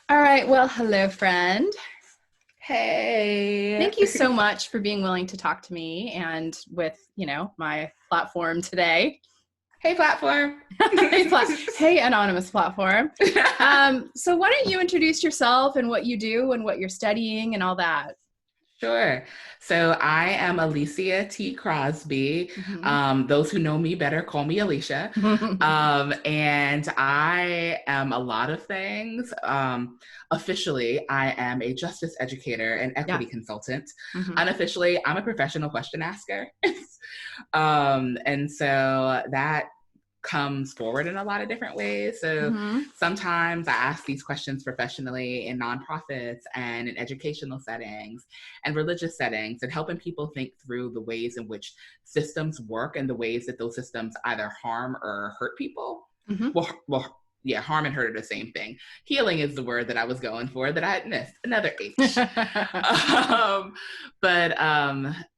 All right. Well, hello, friend. Hey. Thank you so much for being willing to talk to me and with, my platform today. Hey, platform. hey, hey, anonymous platform. So why don't you introduce yourself and what you do and what you're studying and all that? Sure. So I am Alicia T. Crosby. Mm-hmm. Those who know me better call me Alicia. And I am a lot of things. Officially, I am a justice educator and yeah. equity consultant. Mm-hmm. Unofficially, I'm a professional question asker. And so that comes forward in a lot of different ways. So Mm-hmm. sometimes I ask these questions professionally in nonprofits and in educational settings and religious settings, and helping people think through the ways in which systems work and the ways that those systems either harm or hurt people. Mm-hmm. Yeah, harm and hurt are the same thing. Healing is the word that I was going for that I had missed. Another H. um, but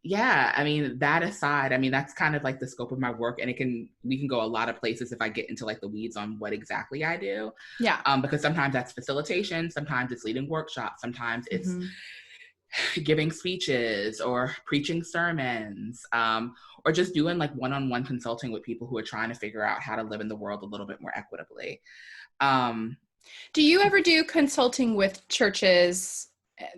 yeah, I mean, that aside, I mean, that's kind of like the scope of my work, and we can go a lot of places if I get into like the weeds on what exactly I do. yeah. Because sometimes that's facilitation, sometimes it's leading workshops, sometimes it's Mm-hmm. giving speeches or preaching sermons, or just doing like one-on-one consulting with people who are trying to figure out how to live in the world a little bit more equitably. Do you ever do consulting with churches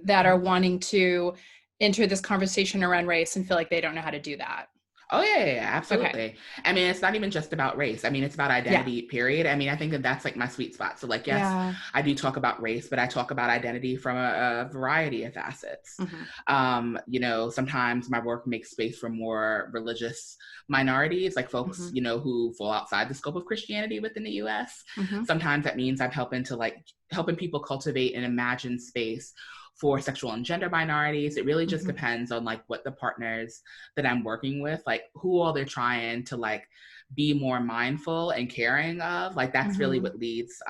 that are wanting to enter this conversation around race and feel like they don't know how to do that? Oh yeah, Okay. absolutely. I mean, it's not even just about race. I mean, it's about Yeah. identity, period. I mean, I think that that's like my sweet spot. So like, yes, Yeah. I do talk about race, but I talk about identity from a variety of facets. Mm-hmm. Sometimes my work makes space for more religious minorities, like folks, Mm-hmm. who fall outside the scope of Christianity within the US. Mm-hmm. Sometimes that means I'm helping people cultivate and imagine space for sexual and gender minorities. It really just Mm-hmm. depends on like what the partners that I'm working with, like who all they're trying to like be more mindful and caring of. Like that's really Mm-hmm. what leads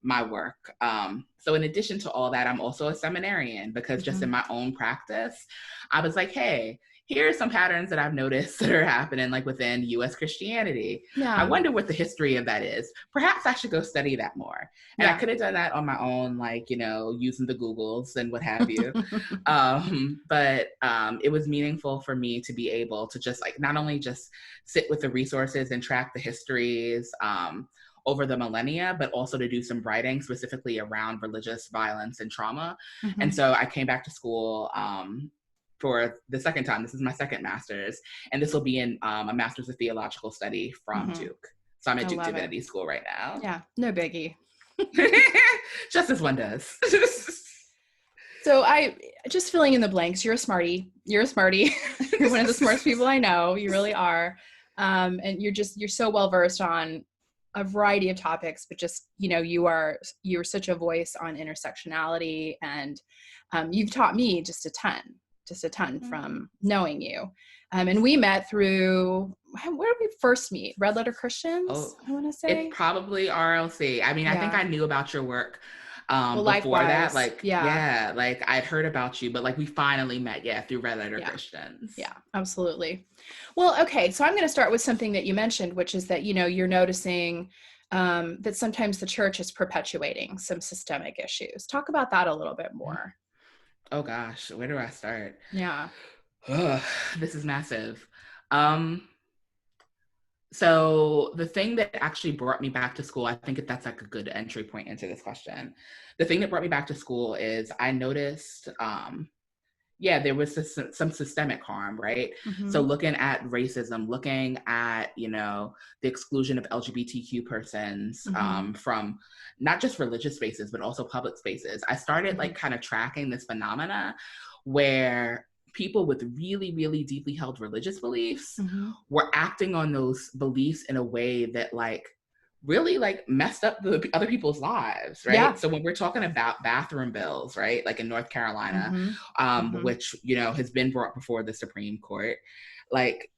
my work. So in addition to all that, I'm also a seminarian because just Mm-hmm. in my own practice, I was like, hey, here are some patterns that I've noticed that are happening like within US Christianity. I Yeah. wonder what the history of that is. Perhaps I should go study that more. And I Yeah. could have done that on my own, like, using the Googles and what have you. But it was meaningful for me to be able to just like not only just sit with the resources and track the histories over the millennia, but also to do some writing specifically around religious violence and trauma. Mm-hmm. And so I came back to school for the second time. This is my second master's, and this will be in a master's of theological study from Mm-hmm. Duke. So I'm at I Duke love it. Divinity School right now. Yeah. No biggie. Just as one does. So I just filling in the blanks. You're a smarty. You're a smarty. You're one of the smartest people I know. You really are. And you're so well versed on a variety of topics, but just, you're such a voice on intersectionality, and you've taught me just a ton from knowing you. And we met through, where did we first meet? Red Letter Christians, Oh, I want to it's say. probably RLC. I mean, I think Yeah. I knew about your work Well, before that. likewise. Like, Yeah. yeah, like I'd heard about you, but like we finally met, yeah, through Red Letter Yeah. Christians. Yeah, absolutely. Well, okay. So I'm going to start with something that you mentioned, which is that, you're noticing that sometimes the church is perpetuating some systemic issues. Talk about that a little bit more. Oh gosh, where do I start? Yeah. Ugh, this is massive. Um, so the thing that actually brought me back to school, I think that's like a good entry point into this question. The thing that brought me back to school is I noticed yeah, there was some systemic harm, right? So Mm-hmm. looking at racism, looking at, the exclusion of LGBTQ persons Mm-hmm. from not just religious spaces, but also public spaces, I started Mm-hmm. like kind of tracking this phenomena where people with really, really deeply held religious beliefs Mm-hmm. were acting on those beliefs in a way that like really like messed up the other people's lives, right? Yeah. So when we're talking about bathroom bills, right, like in North Carolina, Mm-hmm. Mm-hmm. which has been brought before the Supreme Court, like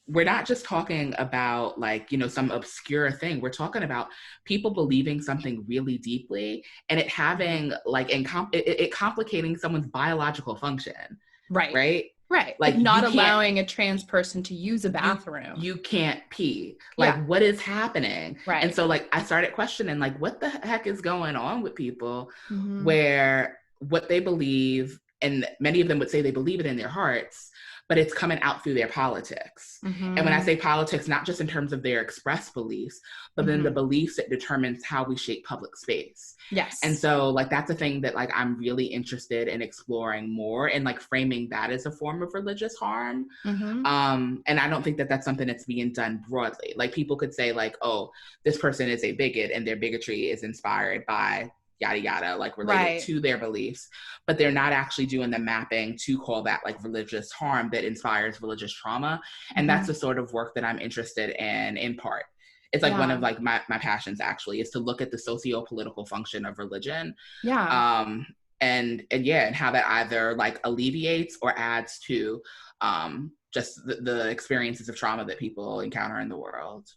we're not just talking about like some obscure thing. We're talking about people believing something really deeply and it Mm-hmm. having like it complicating someone's biological function, Right. right? Right. Like not you can't, allowing a trans person to use a bathroom. you can't pee. Like what is happening? Right. And so like I started questioning like what the heck is going on with people Mm-hmm. where what they believe, and many of them would say they believe it in their hearts, but it's coming out through their politics. Mm-hmm. And when I say politics, not just in terms of their expressed beliefs, but then the beliefs that determines how we shape public space. Yes. And so like that's a thing that like I'm really interested in exploring more, and like framing that as a form of religious harm. Mm-hmm. And I don't think that that's something that's being done broadly. Like people could say like, oh, this person is a bigot and their bigotry is inspired by yada yada, like related to their beliefs, but they're not actually doing the mapping to call that like religious harm that inspires religious trauma. And that's the sort of work that I'm interested in part. It's like one of like my passions actually is to look at the socio-political function of religion. And how that either like alleviates or adds to just the experiences of trauma that people encounter in the world.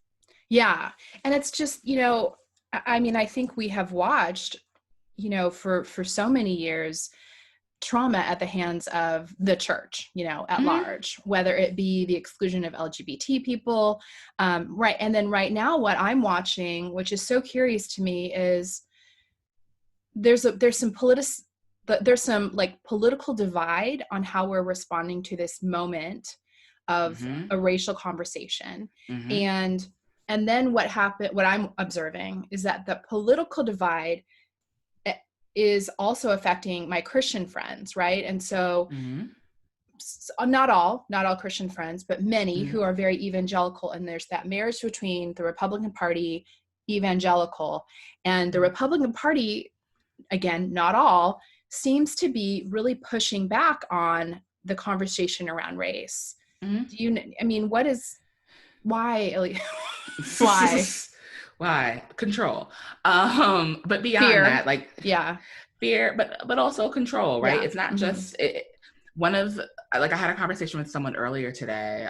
Yeah. And it's just, you know, I mean, I think we have watched, you know, for so many years, trauma at the hands of the church, you know, at large, whether it be the exclusion of LGBT people. Right. And then right now, what I'm watching, which is so curious to me, is there's some like political divide on how we're responding to this moment of a racial conversation. And then what I'm observing is that the political divide is also affecting my Christian friends, right? And so not all Christian friends, but many who are very evangelical. And there's that marriage between the Republican Party, evangelical, and the Republican Party, again, not all, seems to be really pushing back on the conversation around race. Why? Why? Control. But beyond fear. that, like fear, but also control, right? It's not just one of like I had a conversation with someone earlier today,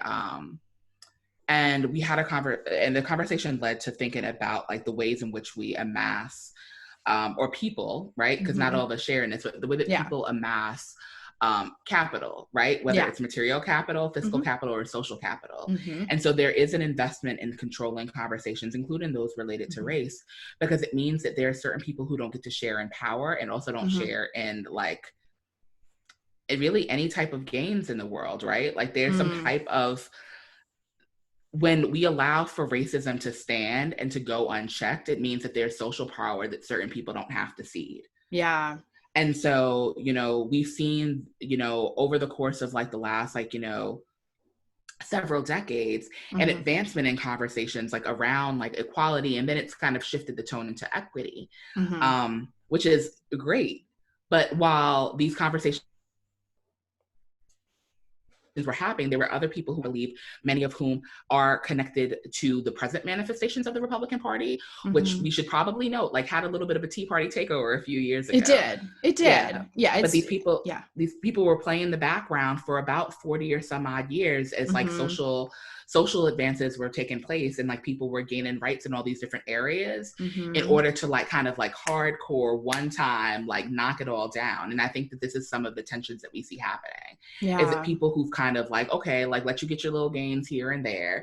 and we had and the conversation led to thinking about like the ways in which we amass or people, right? Because not all of us share in this, but the way that people amass capital, right? Whether it's material capital, fiscal capital, or social capital. And so there is an investment in controlling conversations, including those related to race, because it means that there are certain people who don't get to share in power and also don't share in like really any type of gains in the world, right? Like there's some type of, when we allow for racism to stand and to go unchecked, it means that there's social power that certain people don't have to cede. Yeah. And so, you know, we've seen, you know, over the course of like the last, like, you know, several decades, an advancement in conversations like around like equality. And then it's kind of shifted the tone into equity, which is great. But while these conversations were happening, there were other people who believe, many of whom are connected to the present manifestations of the Republican Party, which we should probably note, like had a little bit of a Tea Party takeover a few years ago. It did. Yeah. But these people were playing the background for about 40 or some odd years as like social advances were taking place, and like people were gaining rights in all these different areas in order to like kind of like hardcore one time like knock it all down. And I think that this is some of the tensions that we see happening. Is that people who've kind of like, okay, like let you get your little gains here and there,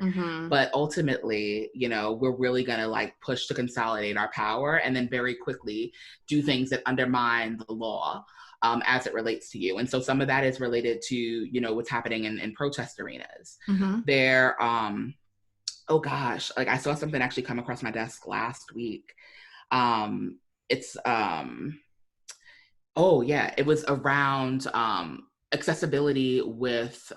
but ultimately, you know, we're really gonna like push to consolidate our power and then very quickly do things that undermine the law as it relates to you. And so some of that is related to, you know, what's happening in protest arenas. There, oh gosh, like I saw something actually come across my desk last week. It was around accessibility with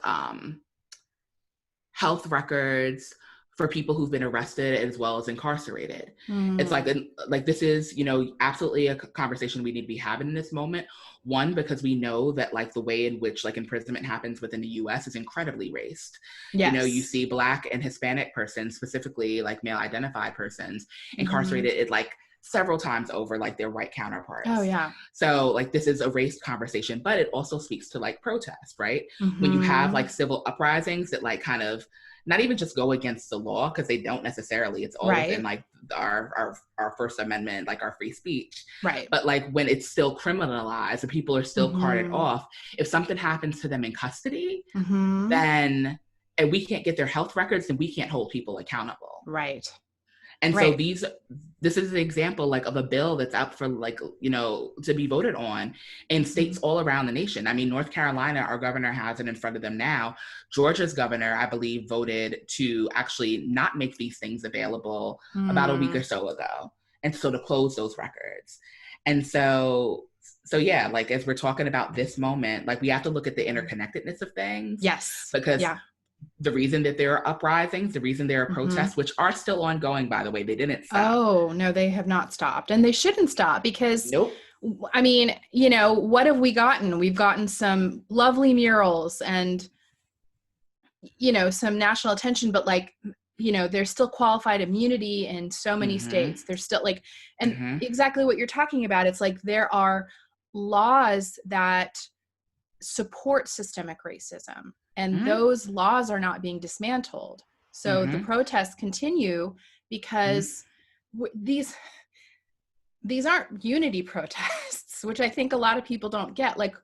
health records for people who've been arrested as well as incarcerated. It's like this is, you know, absolutely a conversation we need to be having in this moment. One, because we know that like the way in which like imprisonment happens within the US is incredibly raced. You know, you see Black and Hispanic persons, specifically like male identified persons, incarcerated at like several times over like their white counterparts. Oh yeah. So like this is a race conversation, but it also speaks to like protest, right? When you have Mm-hmm. like civil uprisings that like kind of not even just go against the law, because they don't necessarily, it's all within Right. like our First Amendment, like our free speech. Right. But like when it's still criminalized and people are still carted Mm-hmm. off, if something happens to them in custody, Mm-hmm. then and we can't get their health records, then we can't hold people accountable. Right. And so Right. this is an example like of a bill that's up for like, you know, to be voted on in states all around the nation. I mean, North Carolina, our governor has it in front of them now. Georgia's governor, I believe, voted to actually not make these things available about a week or so ago. And so to close those records. And so yeah, like as we're talking about this moment, like we have to look at the interconnectedness of things. Yes. Because yeah. the reason that there are uprisings, the reason there are protests, which are still ongoing, by the way, they didn't stop. Oh, no, they have not stopped. And they shouldn't stop because, Nope. I mean, you know, what have we gotten? We've gotten some lovely murals and, you know, some national attention, but like, you know, there's still qualified immunity in so many states. There's still like, and exactly what you're talking about. It's like there are laws that support systemic racism, and those laws are not being dismantled. So the protests continue because these aren't unity protests, which I think a lot of people don't get. Like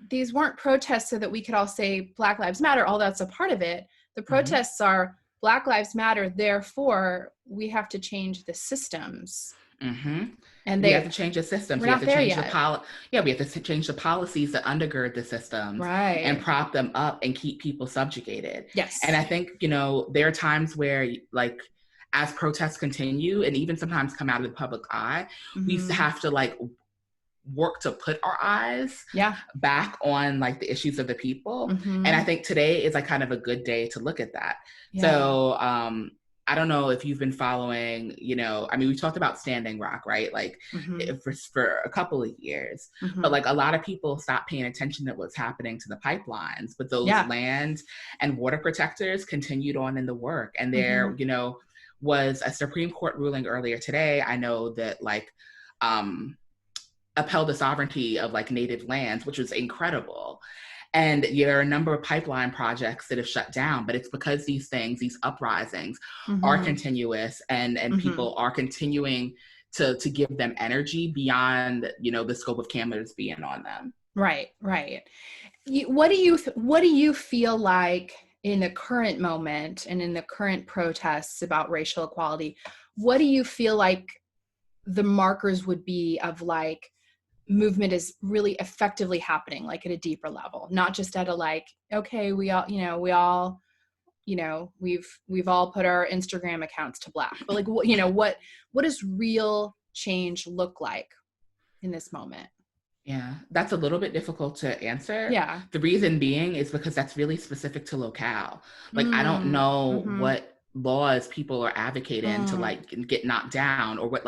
these weren't protests so that we could all say Black Lives Matter, all that's a part of it. The protests are Black Lives Matter, therefore we have to change the systems. And we have to change the systems. We're we not have to there change yet. we have to change the policies that undergird the systems and prop them up and keep people subjugated. Yes. And I think, you know, there are times where like as protests continue and even sometimes come out of the public eye, we have to like work to put our eyes back on like the issues of the people. And I think today is like kind of a good day to look at that. So I don't know if you've been following, you know, I mean, we talked about Standing Rock, right? Like for a couple of years, but like a lot of people stopped paying attention to what's happening to the pipelines, but those land and water protectors continued on in the work. And there, you know, was a Supreme Court ruling earlier today. I know that like, upheld the sovereignty of like native lands, which was incredible. And there are a number of pipeline projects that have shut down, but it's because these things, these uprisings are continuous and people are continuing to give them energy beyond, you know, the scope of cameras being on them. Right. What do you feel like in the current moment and in the current protests about racial equality? What do you feel like the markers would be of like movement is really effectively happening, like at a deeper level, not just at a like, okay, we all, we've all put our Instagram accounts to black, but like, you know, what does real change look like in this moment? Yeah, that's a little bit difficult to answer. Yeah. The reason being is because that's really specific to locale. Like, I don't know what laws people are advocating to like get knocked down or what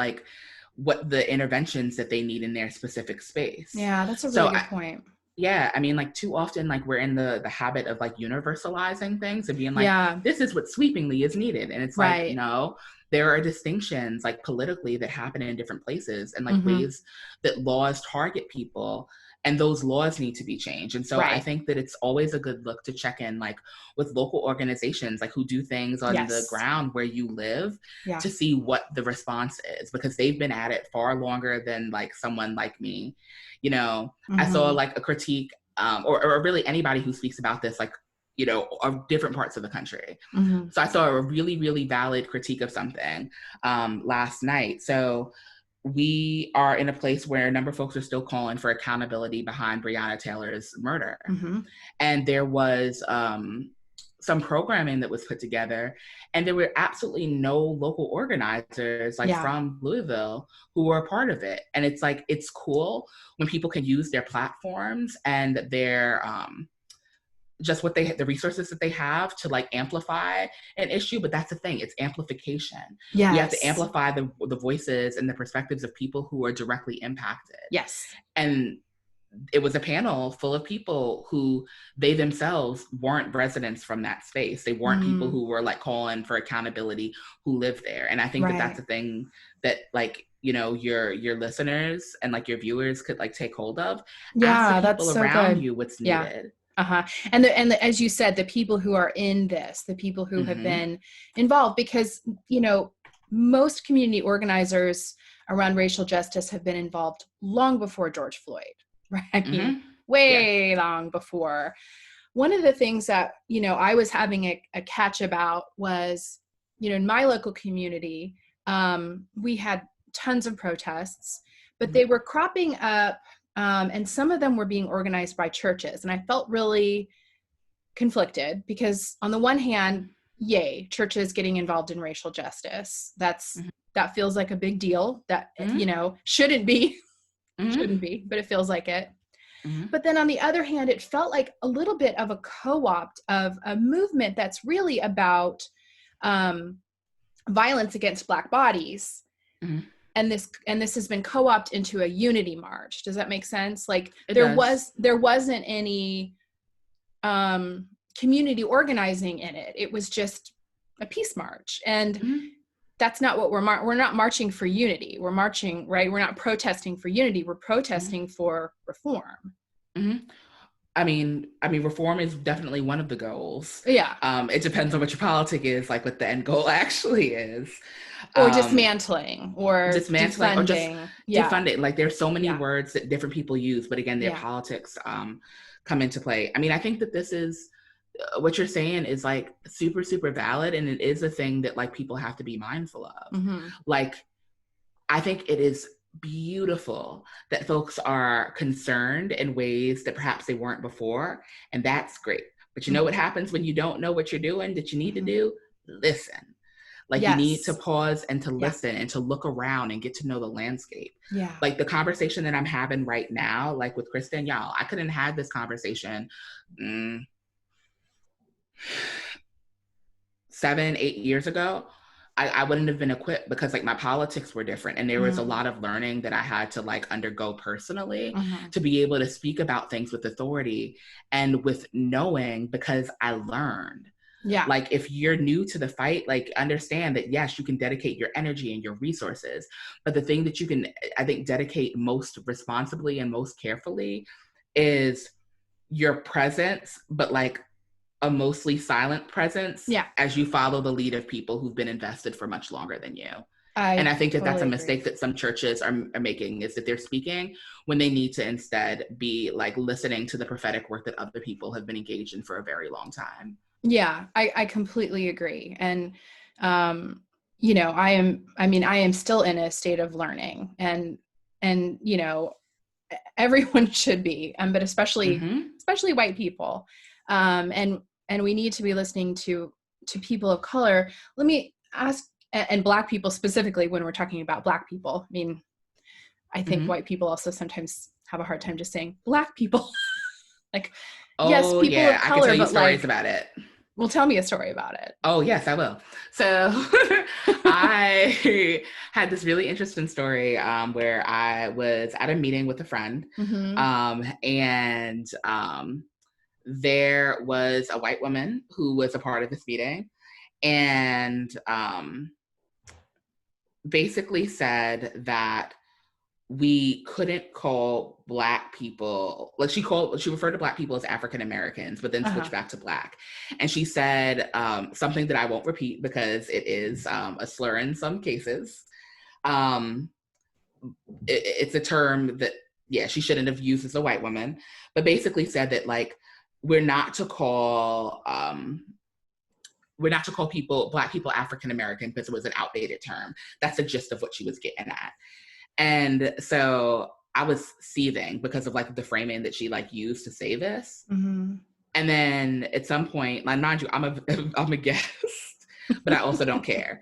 the interventions that they need in their specific space. Yeah, that's a really good point. Yeah, I mean, like too often, like we're in the habit of like universalizing things and being like, this is what sweepingly is needed. And it's like, no, there are distinctions like politically that happen in different places and like ways that laws target people, and those laws need to be changed. And so I think that it's always a good look to check in like with local organizations, like who do things on the ground where you live to see what the response is, because they've been at it far longer than like someone like me. You know, I saw like a critique or really anybody who speaks about this, like, you know, of different parts of the country. So I saw a really, really valid critique of something last night. So we are in a place where a number of folks are still calling for accountability behind Breonna Taylor's murder. And there was some programming that was put together, and there were absolutely no local organizers like from Louisville who were a part of it. And it's like, it's cool when people can use their platforms and their just the resources that they have to like amplify an issue. But that's the thing, it's amplification. We have to amplify the voices and the perspectives of people who are directly impacted. And it was a panel full of people who they themselves weren't residents from that space. They weren't people who were like calling for accountability who lived there. And I think that that's the thing that like your listeners and like your viewers could like take hold of. Ask the Yeah, that's people so around good. you what's Yeah. needed. Uh-huh. And as you said, the people who are in this, the people who have been involved, because, most community organizers around racial justice have been involved long before George Floyd, right? I mean, way long before. One of the things that, I was having a catch about was, in my local community, we had tons of protests, but they were cropping up, and some of them were being organized by churches. And I felt really conflicted because on the one hand, yay, churches getting involved in racial justice. That feels like a big deal that, shouldn't be, but it feels like it. But then on the other hand, it felt like a little bit of a co-opt of a movement that's really about violence against Black bodies. And this has been co-opted into a unity march. Does that make sense? Like there wasn't any community organizing in it. It was just a peace march. And that's not what we're not marching for unity. We're marching, right? We're not protesting for unity. We're protesting for reform. I mean, reform is definitely one of the goals. Yeah. It depends on what your politic is, like what the end goal actually is. Or dismantling or defunding. Or just defunding. Like there's so many Yeah. words that different people use, but again, their politics come into play. I mean, I think that this is what you're saying is like super, super valid. And it is a thing that like people have to be mindful of. Like, I think it is beautiful that folks are concerned in ways that perhaps they weren't before. And that's great. But you know what happens when you don't know what you're doing that you need to do? Listen. Like you need to pause and to listen and to look around and get to know the landscape. Yeah. Like the conversation that I'm having right now, like with Kristen, y'all, I couldn't have this conversation 7, 8 years ago. I wouldn't have been equipped because like my politics were different. And there was a lot of learning that I had to like undergo personally to be able to speak about things with authority and with knowing because I learned. Yeah. Like if you're new to the fight, like understand that yes, you can dedicate your energy and your resources, but the thing that you can, I think, dedicate most responsibly and most carefully is your presence, but like a mostly silent presence as you follow the lead of people who've been invested for much longer than you. And I think that that's a mistake that some churches are making, is that they're speaking when they need to instead be like listening to the prophetic work that other people have been engaged in for a very long time. Yeah, I completely agree. And, I am still in a state of learning and, everyone should be, but especially white people. And we need to be listening to people of color. Let me ask, and Black people specifically, when we're talking about Black people, I mean, I think white people also sometimes have a hard time just saying Black people. Like, yes, people of color, I can tell you but stories about it. Well, tell me a story about it. Oh, yes, I will. So I had this really interesting story where I was at a meeting with a friend and there was a white woman who was a part of this meeting and basically said that we couldn't call Black people, like she referred to Black people as African Americans, but then switched back to Black. And she said something that I won't repeat because it is a slur in some cases. It's a term that, she shouldn't have used as a white woman, but basically said that like, we're not to call people, Black people, African American because it was an outdated term. That's the gist of what she was getting at. And so I was seething because of like the framing that she like used to say this. And then at some point, like mind you, I'm a guest, but I also don't care.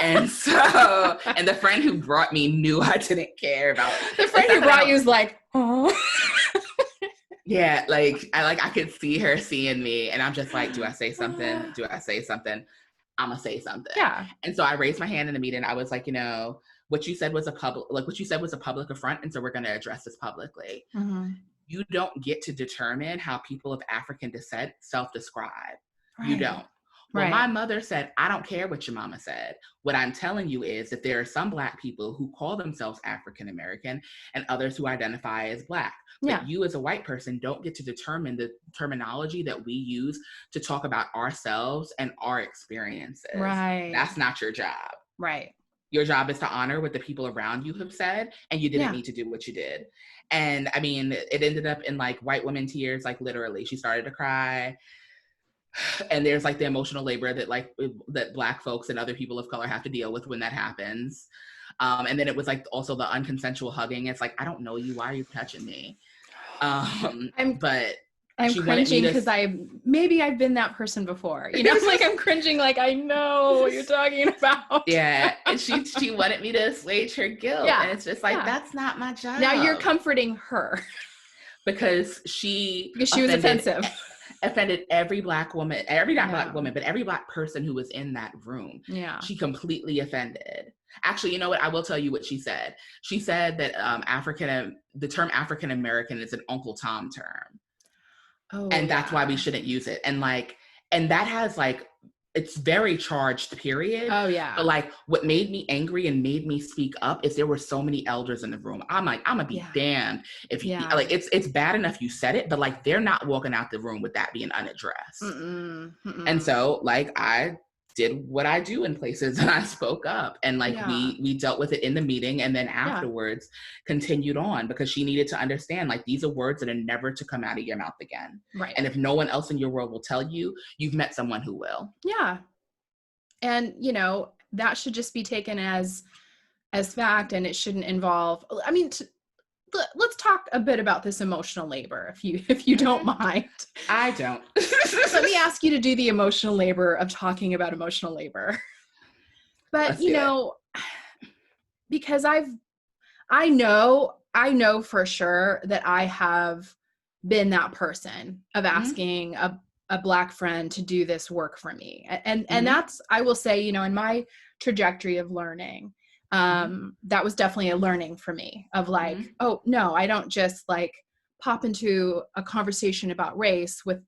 And so, and the friend who brought me knew I didn't care about the friend who brought you was like, oh. Yeah, like I could see her seeing me, and I'm just like, do I say something? Do I say something? I'm gonna say something. Yeah. And so I raised my hand in the meeting. I was like, what you said was a public affront, and so we're gonna address this publicly. You don't get to determine how people of African descent self-describe. Right. You don't. Well, Right. my mother said, I don't care what your mama said. What I'm telling you is that there are some Black people who call themselves African American and others who identify as Black. Yeah. But you as a white person don't get to determine the terminology that we use to talk about ourselves and our experiences. Right. That's not your job. Right. Your job is to honor what the people around you have said, and you didn't need to do what you did. And I mean, it ended up in like white women tears, like literally. She started to cry. And there's like the emotional labor that that Black folks and other people of color have to deal with when that happens. And then it was like also the unconsensual hugging. It's like, I don't know you. Why are you touching me? I'm cringing because maybe I've been that person before. You know, it's like I'm cringing, like I know what you're talking about. Yeah. And she wanted me to assuage her guilt. Yeah. And it's just like, that's not my job. Now you're comforting her. Because she was offensive. Offended every Black woman, Black woman, but every Black person who was in that room. Yeah. She completely offended. Actually, you know what? I will tell you what she said. She said that the term African American is an Uncle Tom term. Oh, and that's why we shouldn't use it. And that has it's very charged, period. Oh yeah. But like what made me angry and made me speak up is there were so many elders in the room. I'm like, I'm gonna be damned if you like it's bad enough you said it, but like they're not walking out the room with that being unaddressed. And so like I did what I do in places and I spoke up and we dealt with it in the meeting and then afterwards continued on because she needed to understand like these are words that are never to come out of your mouth again. Right. And if no one else in your world will tell you, you've met someone who will. Yeah. And that should just be taken as fact and it shouldn't involve, I mean, let's talk a bit about this emotional labor, if you don't mind. I don't. Let me ask you to do the emotional labor of talking about emotional labor. But because I know for sure that I have been that person of asking a Black friend to do this work for me, and that's, I will say, in my trajectory of learning. That was definitely a learning for me of like, oh no, I don't just like pop into a conversation about race with,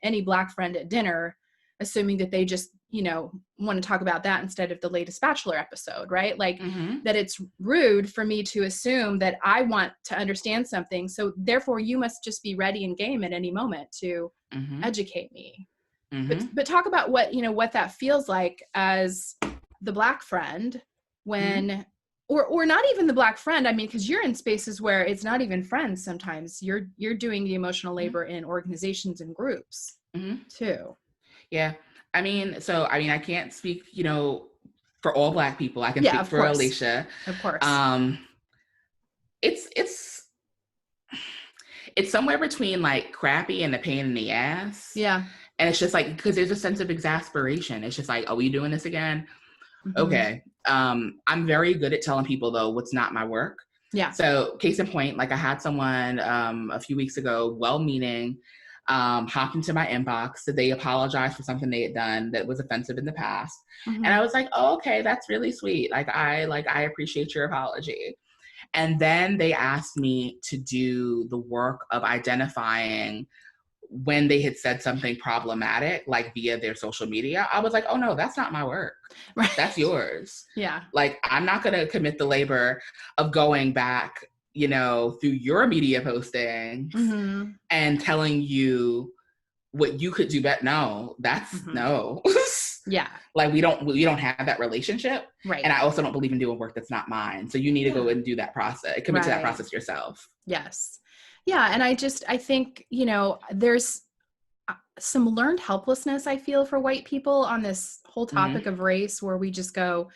any Black friend at dinner, assuming that they just, want to talk about that instead of the latest Bachelor episode, right? Like that it's rude for me to assume that I want to understand something. So therefore you must just be ready and game at any moment to educate me. But talk about what, what that feels like as the Black friend when, or not even the Black friend. I mean, because you're in spaces where it's not even friends. Sometimes you're doing the emotional labor in organizations and groups too. Yeah. I mean, I can't speak, for all Black people. I can speak for Alicia. Of course. It's somewhere between like crappy and a pain in the ass. Yeah. And it's just like, because there's a sense of exasperation. It's just like, are we doing this again? Okay. I'm very good at telling people though what's not my work. Yeah. So case in point, like I had someone a few weeks ago, well-meaning, hopped into my inbox. So they apologized for something they had done that was offensive in the past. And I was like, oh, okay, that's really sweet. I appreciate your apology. And then they asked me to do the work of identifying when they had said something problematic, like via their social media. I was like, oh no, that's not my work. Right. That's yours. Yeah. Like, I'm not going to commit the labor of going back, through your media postings and telling you what you could do better. No, that's no. Yeah. Like we don't have that relationship. Right. And I also don't believe in doing work that's not mine. So you need to go and do that process, commit to that process yourself. Yes. Yeah. And I think, there's some learned helplessness I feel for white people on this whole topic of race, where we just go,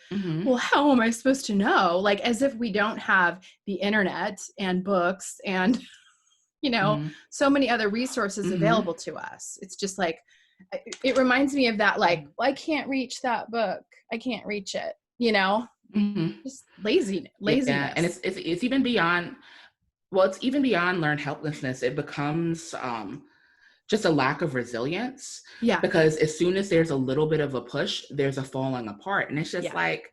well, how am I supposed to know? Like as if we don't have the internet and books and, so many other resources available to us. It's just like, it reminds me of that, like, well, I can't reach that book. I can't reach it, just laziness. Yeah. And it's even beyond, it's even beyond learned helplessness. It becomes, just a lack of resilience. Yeah. Because as soon as there's a little bit of a push, there's a falling apart. And it's just like,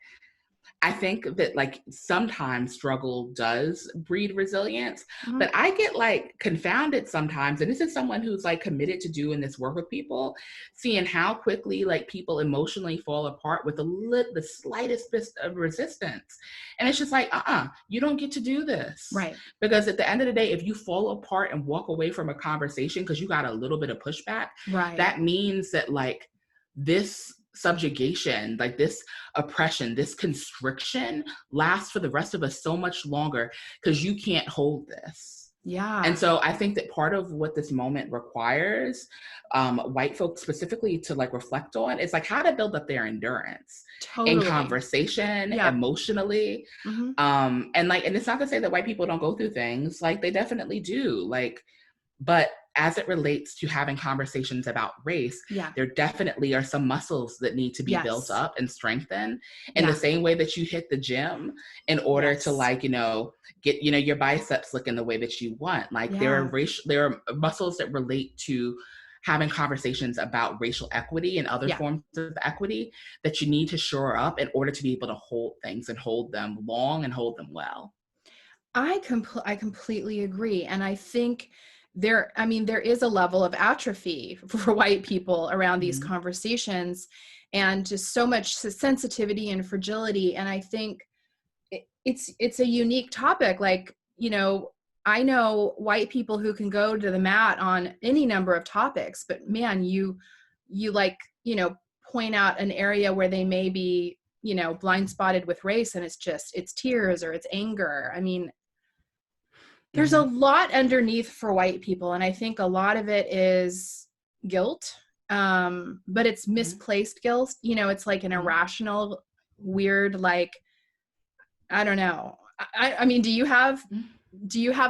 I think that like sometimes struggle does breed resilience, Mhm. but I get like confounded sometimes. And this is someone who's like committed to doing this work with people, seeing how quickly like people emotionally fall apart with the slightest bit of resistance. And it's just like, you don't get to do this. Right. Because at the end of the day, if you fall apart and walk away from a conversation because you got a little bit of pushback, Right. that means that like this subjugation, like this oppression, this constriction lasts for the rest of us so much longer because you can't hold this. And Yeah. so I think that part of what this moment requires white folks specifically to like reflect on is like how to build up their endurance in Totally. conversation, Yeah. emotionally. Hmm. And it's not to say that white people don't go through things, like they definitely do. Like, but as it relates to having conversations about race, Yeah. there definitely are some muscles that need to be built Yes. up and strengthened in the Yeah. same way that you hit the gym in order to Yes. like, get, your biceps looking the way that you want. Like Yeah. there are muscles that relate to having conversations about racial equity and other Yeah. forms of equity that you need to shore up in order to be able to hold things and hold them long and hold them well. I completely agree. And I think there is a level of atrophy for white people around these Mhm. conversations, and just so much sensitivity and fragility. And I think it's a unique topic. Like, I know white people who can go to the mat on any number of topics, but man, you like, point out an area where they may be, blind spotted with race, and it's tears or it's anger. I mean, there's a Mhm. lot underneath for white people, and I think a lot of it is guilt, but it's Mhm. misplaced guilt. It's like an Mhm. irrational, weird, like, I don't know. I mean, do you have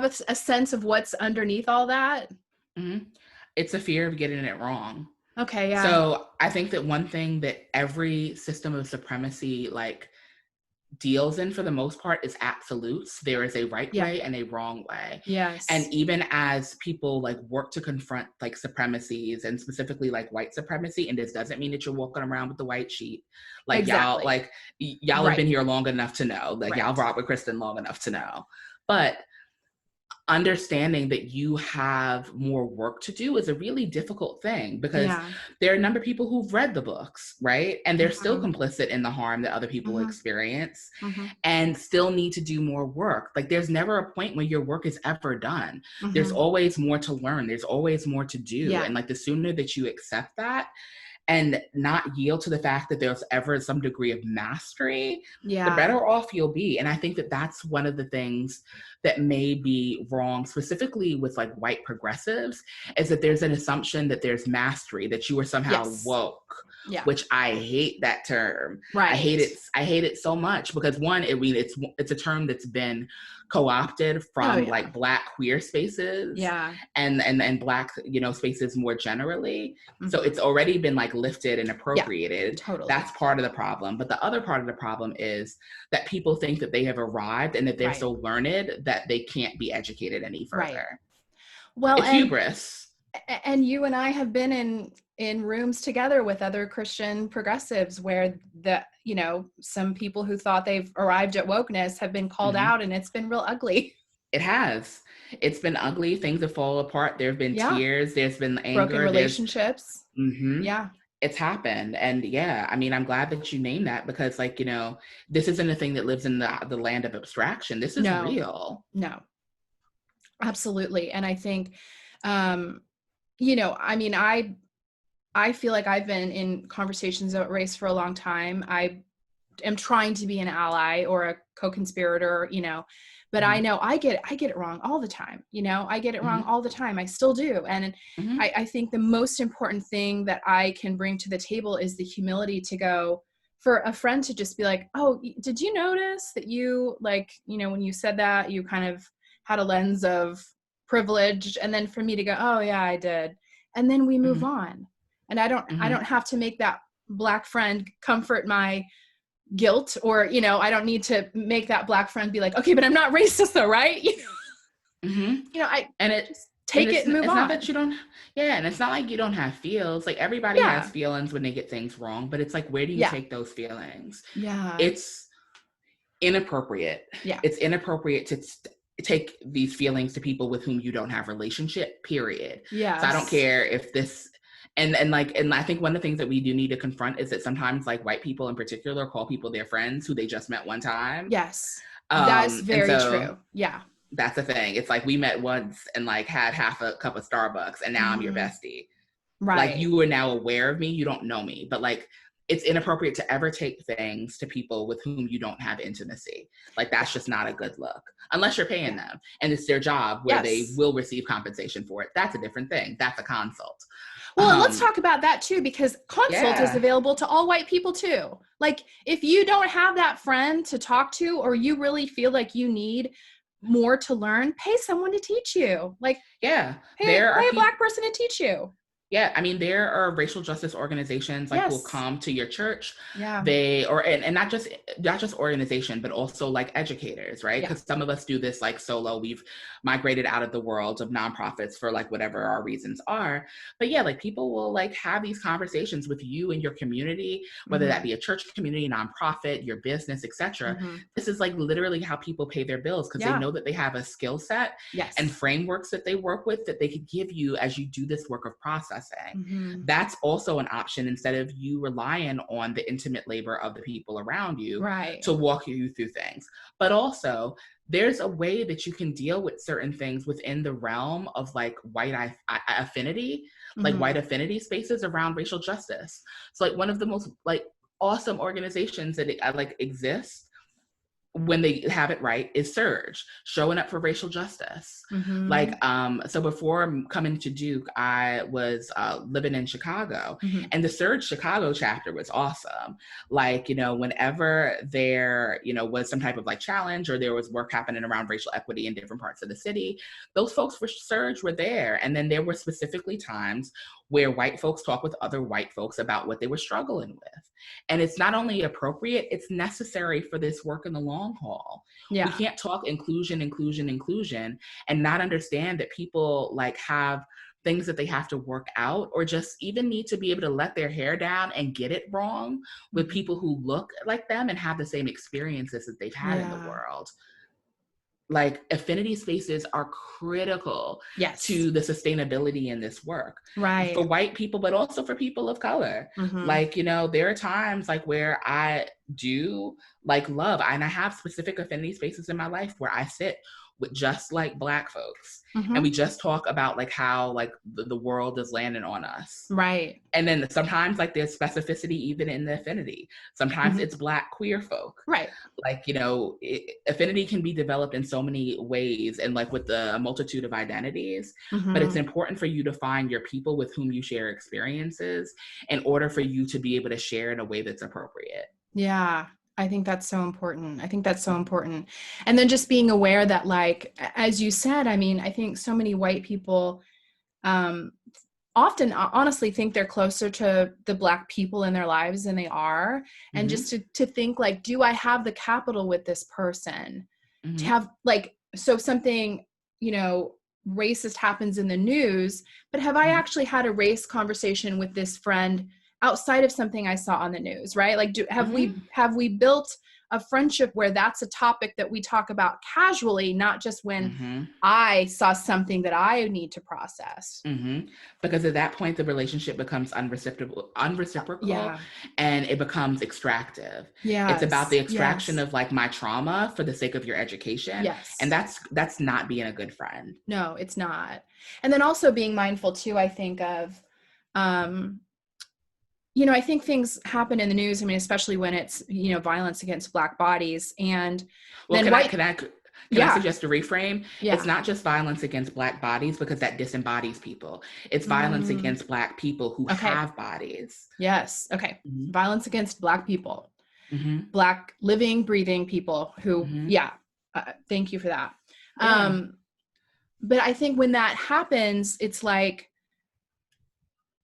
a sense of what's underneath all that? Mhm. It's a fear of getting it wrong. Okay, yeah. So I think that one thing that every system of supremacy like deals in for the most part is absolutes. There is a right Yeah. way and a wrong way. And Yes. even as people like work to confront like supremacies and specifically like white supremacy, and this doesn't mean that you're walking around with the white sheet. Like Exactly. y'all have been Right. here long enough to know. Like y'all Right. rock with Kristen long enough to know. But understanding that you have more work to do is a really difficult thing because Yeah. there are a number of people who've read the books, right? And they're still Mhm. complicit in the harm that other people Mhm. experience Mhm. and still need to do more work. Like there's never a point where your work is ever done. There's Mhm. always more to learn. There's always more to do. Yeah. And like the sooner that you accept that and not yield to the fact that there's ever some degree of mastery, the Yeah. better off you'll be. And I think that that's one of the things that may be wrong, specifically with like white progressives, is that there's an assumption that there's mastery, that you are somehow Yes. woke, Yeah. which I hate that term. I hate Right. it. I hate it so much because one, it's a term that's been co-opted Oh from yeah. like Black queer spaces Yeah. and Black, spaces more generally. So Mhm. it's already been like lifted and Yeah. appropriated. Totally. That's part of the problem. But the other part of the problem is that people think that they have arrived and that they're Right. so learned that they can't be educated any Right. further. Well, It's hubris. and you and I have been in rooms together with other Christian progressives where some people who thought they've arrived at wokeness have been called Mhm. out, and it's been real ugly. It has. It's been ugly. Things have fallen apart. There have been Yeah. tears. There's been Broken anger. relationships. Mhm. Yeah. It's happened. And yeah, I mean, I'm glad that you named that because, like, this isn't a thing that lives in the land of abstraction. This is No. real. No. Absolutely. And I think, I mean, I feel like I've been in conversations about race for a long time. I am trying to be an ally or a co-conspirator, but I Mhm. know I get it wrong all the time. I get it wrong Mhm. all the time. I still do. And Mhm. I think the most important thing that I can bring to the table is the humility to go, for a friend to just be like, oh, did you notice that you, like, when you said that, you kind of had a lens of privilege, and then for me to go, oh yeah, I did. And then we move Mhm. on. And I don't Mhm. have to make that Black friend comfort my guilt, or I don't need to make that Black friend be like, okay, but I'm not racist though, right? Mhm. I And just take it and move it's not that on. you don't, yeah, and it's not like you don't have feels. Like everybody has Yeah. feelings when they get things wrong, but it's like where do you Yeah. take those feelings? Yeah. It's inappropriate. Yeah. It's inappropriate to take these feelings to people with whom you don't have relationship, period. Yes. So I don't care if this, and I think one of the things that we do need to confront is that sometimes like white people in particular call people their friends who they just met one time. Yes. That's very true. Yeah. That's the thing. It's like we met once and like had half a cup of Starbucks and now I'm your bestie. Right. Like you are now aware of me. You don't know me, but like it's inappropriate to ever take things to people with whom you don't have intimacy. Like that's just not a good look unless you're paying them and it's their job where they will receive compensation for it. That's a different thing. That's a consult. Well, let's talk about that too, because consult is available to all white people too. Like if you don't have that friend to talk to, or you really feel like you need more to learn, pay someone to teach you. Like, yeah, pay a Black person to teach you. Yeah, I mean, there are racial justice organizations like who will come to your church. Yeah. And not just organization, but also like educators, right? Because some of us do this like solo. We've migrated out of the world of nonprofits for like whatever our reasons are. But yeah, like people will like have these conversations with you and your community, whether that be a church community, nonprofit, your business, etc. This is like literally how people pay their bills because they know that they have a skill set and frameworks that they work with that they could give you as you do this work of process. That's also an option instead of you relying on the intimate labor of the people around you to walk you through things. But also, there's a way that you can deal with certain things within the realm of like white affinity, like white affinity spaces around racial justice. So like one of the most like awesome organizations that like exists when they have it right is Surge, showing up for racial justice. Like, so before coming to Duke, I was living in Chicago and the Surge Chicago chapter was awesome. Like, you know, whenever there, you know, was some type of like challenge or there was work happening around racial equity in different parts of the city, those folks for Surge were there. And then there were specifically times where white folks talk with other white folks about what they were struggling with. And it's not only appropriate, it's necessary for this work in the long haul. We can't talk inclusion and not understand that people like have things that they have to work out or just even need to be able to let their hair down and get it wrong with people who look like them and have the same experiences that they've had in the world. Like affinity spaces are critical to the sustainability in this work for white people, but also for people of color. Like, you know, there are times like where I do like love, and I have specific affinity spaces in my life where I sit with just like Black folks and we just talk about like how like the world is landing on us. Right. And then sometimes like there's specificity even in the affinity. Sometimes it's Black queer folk. Right. Like, you know, affinity can be developed in so many ways and like with the multitude of identities, but it's important for you to find your people with whom you share experiences in order for you to be able to share in a way that's appropriate. Yeah. I think that's so important. And then just being aware that, like, as you said, I mean, I think so many white people often honestly think they're closer to the Black people in their lives than they are. And just to think like, do I have the capital with this person to have like, so something, you know, racist happens in the news, but have I actually had a race conversation with this friend outside of something I saw on the news, right? Like, have we built a friendship where that's a topic that we talk about casually, not just when I saw something that I need to process? Because at that point, the relationship becomes unreciprocal and it becomes extractive. It's about the extraction of like my trauma for the sake of your education. And that's not being a good friend. No, it's not. And then also being mindful too, I think of, you know, I think things happen in the news. I mean, especially when it's, you know, violence against Black bodies. And well, then can I suggest a reframe? It's not just violence against Black bodies because that disembodies people. It's violence against Black people who have bodies. Yes. Okay. Violence against Black people, Black living, breathing people who, thank you for that. But I think when that happens, it's like,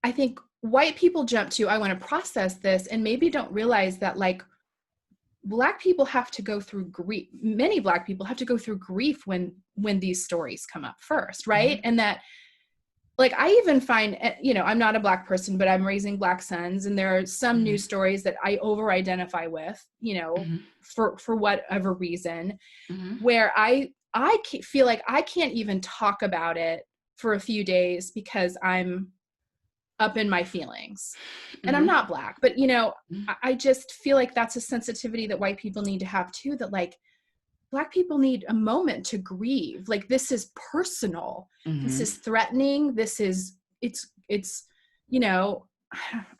I think white people jump to, I want to process this, and maybe don't realize that like Black people have to go through grief. Many Black people have to go through grief when these stories come up first, right? And that like I even find, you know, I'm not a Black person, but I'm raising Black sons, and there are some news stories that I over identify with, you know, for whatever reason, where I feel like I can't even talk about it for a few days because I'm up in my feelings. And I'm not Black, but you know, I just feel like that's a sensitivity that white people need to have too, that like Black people need a moment to grieve. Like, this is personal. This is threatening. This is, it's, you know,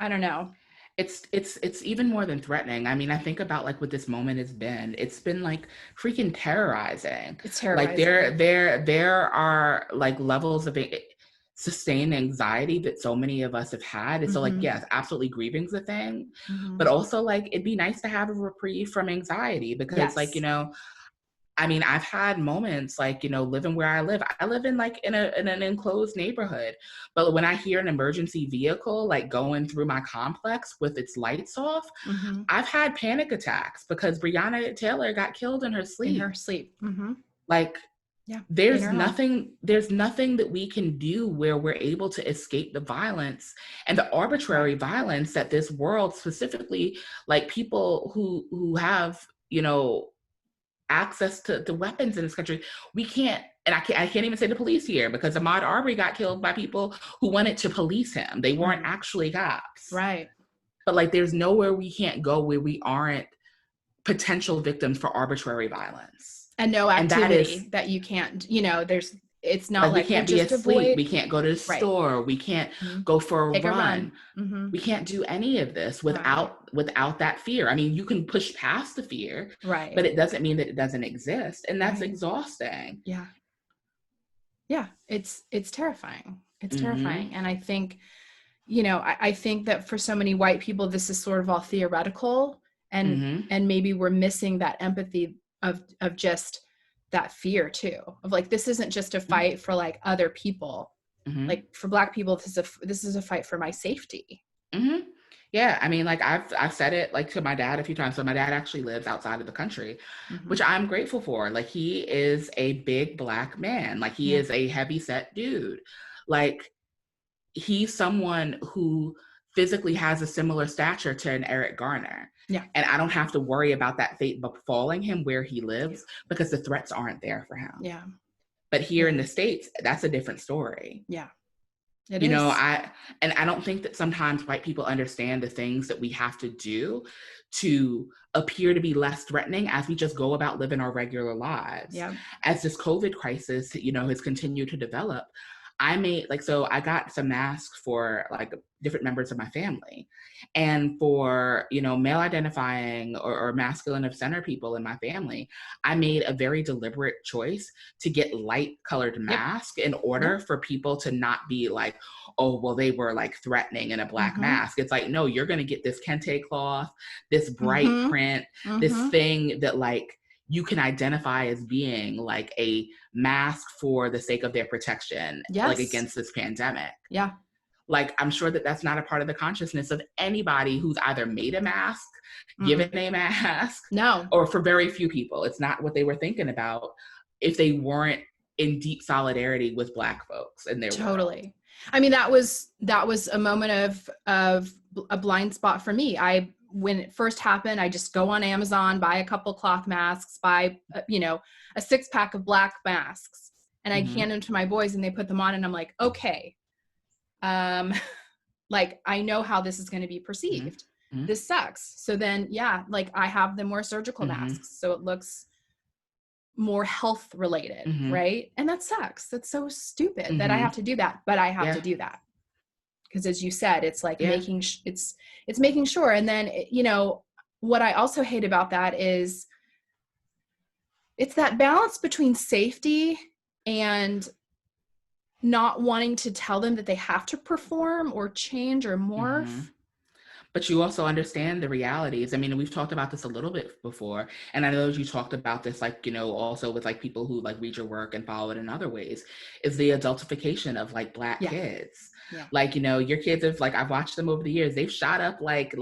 I don't know. It's even more than threatening. I mean, I think about like what this moment has been. It's been like freaking terrorizing. It's Like terrorizing. there are like levels of sustained anxiety that so many of us have had. And so like, yes, absolutely grieving's a thing, but also like it'd be nice to have a reprieve from anxiety because like, you know, I mean, I've had moments like, you know, living where I live in like in an enclosed neighborhood. But when I hear an emergency vehicle like going through my complex with its lights off, I've had panic attacks because Breonna Taylor got killed in her sleep. In her sleep. Like, yeah, there's nothing that we can do where we're able to escape the violence and the arbitrary violence that this world, specifically like people who have, you know, access to weapons in this country. We can't, and I can't even say the police here because Ahmaud Arbery got killed by people who wanted to police him. They weren't actually cops. Right. But like, there's nowhere we can't go where we aren't potential victims for arbitrary violence. And no activity that you can't, you know, it's not like we can't be asleep. We can't go to the store. We can't go for a run. We can't do any of this without that fear. I mean, you can push past the fear, but it doesn't mean that it doesn't exist. And that's exhausting. Yeah. Yeah. It's terrifying. It's terrifying. And I think, you know, I think that for so many white people, this is sort of all theoretical, and maybe we're missing that empathy of just that fear too, of like, this isn't just a fight for like other people. Like for Black people, this is a fight for my safety. Yeah, I mean, like I've said it like to my dad a few times. So my dad actually lives outside of the country, which I'm grateful for. Like, he is a big Black man. Like, he is a heavy set dude. Like, he's someone who physically has a similar stature to an Eric Garner. Yeah. And I don't have to worry about that fate befalling him where he lives because the threats aren't there for him. Yeah. But here in the States, that's a different story. Yeah. You know, I don't think that sometimes white people understand the things that we have to do to appear to be less threatening as we just go about living our regular lives. Yeah. As this COVID crisis, you know, has continued to develop, I got some masks for like different members of my family, and for, you know, male identifying or masculine of center people in my family, I made a very deliberate choice to get light colored masks in order for people to not be like, oh, well, they were like threatening in a Black mask. It's like, no, you're going to get this kente cloth, this bright print, this thing that like you can identify as being like a mask for the sake of their protection, like against this pandemic. Yeah. Like, I'm sure that that's not a part of the consciousness of anybody who's either made a mask, given a mask. No. Or for very few people, it's not what they were thinking about if they weren't in deep solidarity with Black folks in their world. I mean, that was a moment of a blind spot for me. When it first happened, I just go on Amazon, buy a couple cloth masks, buy, you know, a 6-pack of Black masks, and I hand them to my boys and they put them on, and I'm like, okay, like, I know how this is going to be perceived. This sucks. So then, like, I have them wear surgical masks, so it looks more health related, right? And that sucks. That's so stupid that I have to do that, but I have to do that. Because as you said, it's like it's making sure. And then, you know, what I also hate about that is it's that balance between safety and not wanting to tell them that they have to perform or change or morph. But you also understand the realities. I mean, we've talked about this a little bit before, and I know you talked about this, like, you know, also with like people who like read your work and follow it in other ways, is the adultification of like Black kids. Like, you know, your kids have, like, I've watched them over the years. They've shot up like,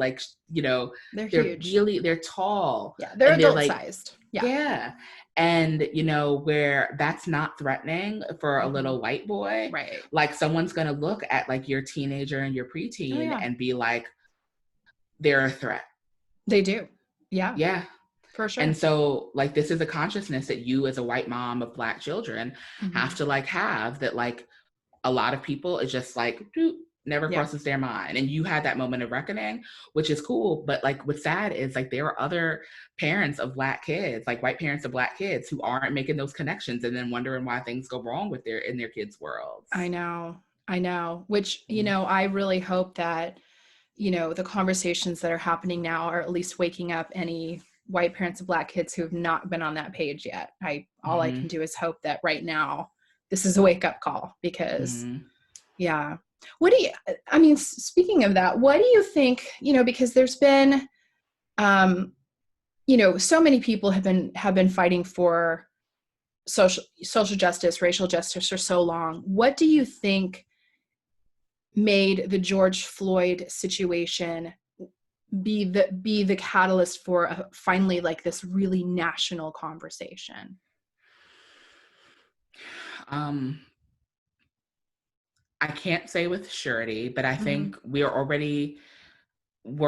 you know, they're huge. Really, they're tall. Yeah, they're adult sized. Yeah. And, you know, where that's not threatening for a little white boy, Right. like someone's going to look at like your teenager and your preteen and be like, they're a threat. They do. Yeah. Yeah. For sure. And so like, this is a consciousness that you as a white mom of Black children have to like have, that like a lot of people, it's just like, never crosses their mind. And you had that moment of reckoning, which is cool. But like, what's sad is like, there are other parents of Black kids, like white parents of Black kids, who aren't making those connections and then wondering why things go wrong with in their kids' worlds. I know. Which, you know, I really hope that, you know, the conversations that are happening now are at least waking up any white parents of Black kids who have not been on that page yet. All I can do is hope that right now this is a wake up call, because what do you, I mean, speaking of that, what do you think, you know, because there's been, you know, so many people have been fighting for social justice, racial justice for so long. What do you think made the George Floyd situation be the catalyst for finally like this really national conversation? I can't say with surety, but I think we're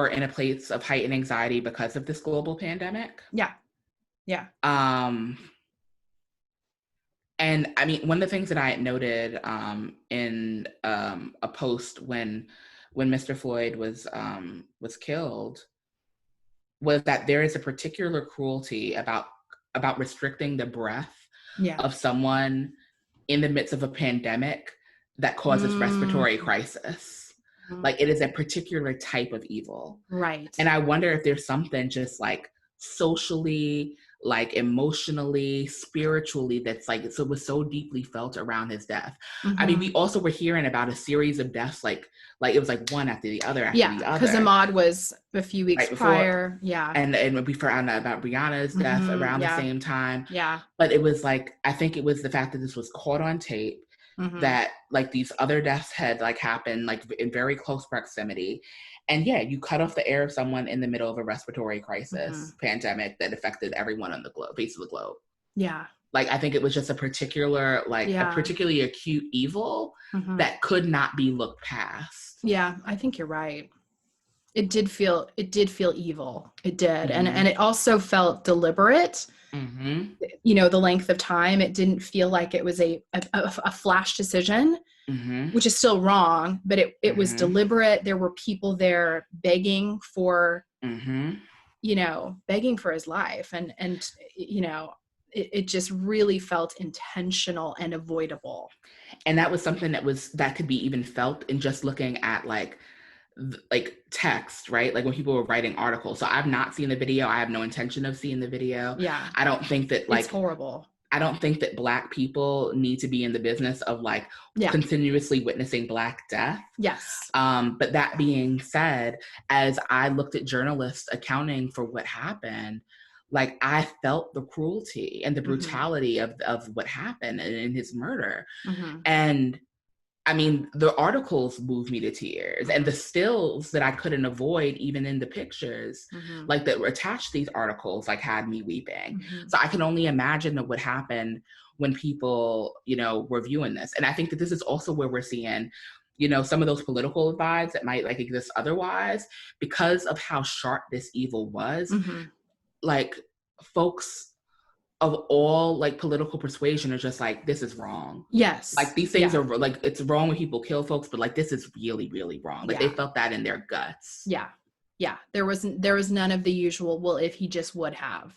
in a place of heightened anxiety because of this global pandemic. Yeah. And I mean, one of the things that I had noted in a post when Mr. Floyd was killed was that there is a particular cruelty about restricting the breath of someone in the midst of a pandemic that causes respiratory crisis. Like, it is a particular type of evil. Right. And I wonder if there's something just like socially, like emotionally, spiritually, that's like, so it was so deeply felt around his death. I mean, we also were hearing about a series of deaths, like it was like one after the other after the other. Because Ahmaud was a few weeks prior. And we found out about Breonna's death around the same time. Yeah. But it was like, I think it was the fact that this was caught on tape, that like these other deaths had like happened like in very close proximity. And you cut off the air of someone in the middle of a respiratory crisis pandemic that affected everyone on the face of the globe. Yeah. Like, I think it was just a particular, like a particularly acute evil that could not be looked past. Yeah, I think you're right. It did feel evil. It did. And it also felt deliberate. You know, the length of time, it didn't feel like it was a flash decision, which is still wrong, but it was deliberate. There were people there begging for, you know, begging for his life. And you know, it just really felt intentional and avoidable. And that was something that could be even felt in just looking at like text, right? Like when people were writing articles. So I've not seen the video. I have no intention of seeing the video. Yeah. I don't think that like, it's horrible. I don't think that Black people need to be in the business of like continuously witnessing Black death. Yes. But that being said, as I looked at journalists accounting for what happened, like I felt the cruelty and the brutality of what happened in his murder. And I mean, the articles moved me to tears, and the stills that I couldn't avoid, even in the pictures, like that were attached to these articles, like had me weeping. So I can only imagine that what happened when people, you know, were viewing this. And I think that this is also where we're seeing, you know, some of those political divides that might like exist otherwise, because of how sharp this evil was. Like folks of all like political persuasion are just like, this is wrong. Yes. Like these things are like, it's wrong when people kill folks, but like this is really, really wrong. Like they felt that in their guts. Yeah. There was none of the usual, well, if he just would have.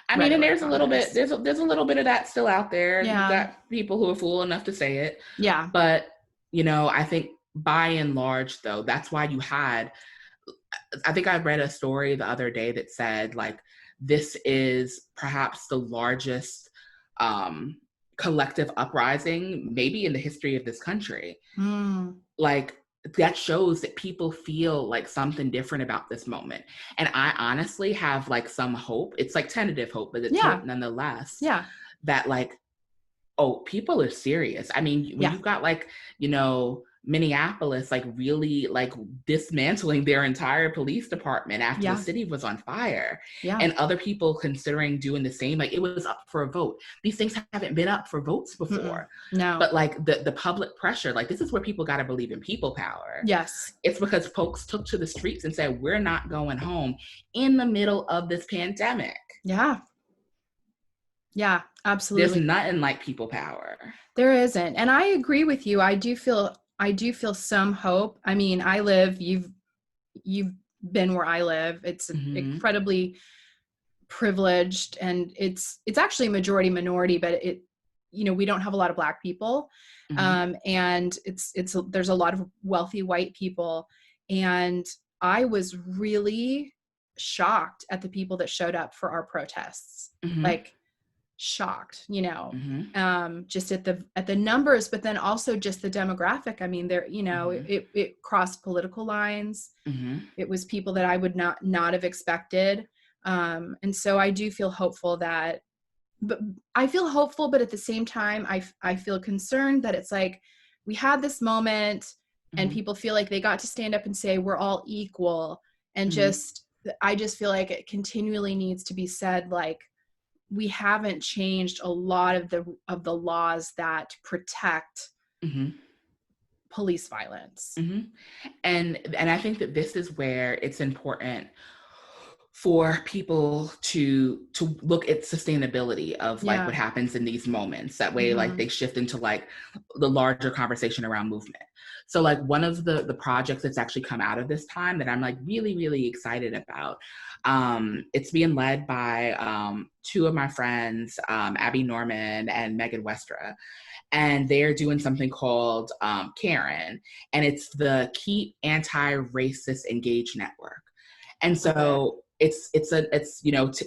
I mean, and there's a little bit of that still out there. Yeah. You've got people who are fool enough to say it. Yeah. But, you know, I think by and large though, that's why I think I read a story the other day that said like, this is perhaps the largest collective uprising maybe in the history of this country. Like that shows that people feel like something different about this moment. And I honestly have like some hope. It's like tentative hope, but it's hope nonetheless. Yeah. That like, oh, people are serious. I mean, when you've got like, you know, Minneapolis, like really like dismantling their entire police department after the city was on fire. And other people considering doing the same, like it was up for a vote. These things haven't been up for votes before. No. But like the public pressure, like this is where people got to believe in people power. Yes. It's because folks took to the streets and said, we're not going home in the middle of this pandemic. Yeah. Yeah, absolutely. There's nothing like people power. There isn't. And I agree with you. I do feel some hope. I mean, you've been where I live. It's incredibly privileged, and it's actually majority minority, but we don't have a lot of Black people. And there's a lot of wealthy white people. And I was really shocked at the people that showed up for our protests. Like, shocked, just at the numbers, but then also just the demographic. I mean, there, it crossed political lines. It was people that I would not have expected. And so I do feel hopeful but at the same time, I feel concerned that it's like, we had this moment and people feel like they got to stand up and say, we're all equal. And I just feel like it continually needs to be said, like, we haven't changed a lot of the laws that protect police violence. And I think that this is where it's important for people to look at sustainability of like what happens in these moments. That way, like they shift into like the larger conversation around movement. So like one of the projects that's actually come out of this time that I'm like really, really excited about, it's being led by two of my friends, Abby Norman and Megan Westra. And they're doing something called Karen, and it's the Keep Anti-Racist Engage Network. And so it's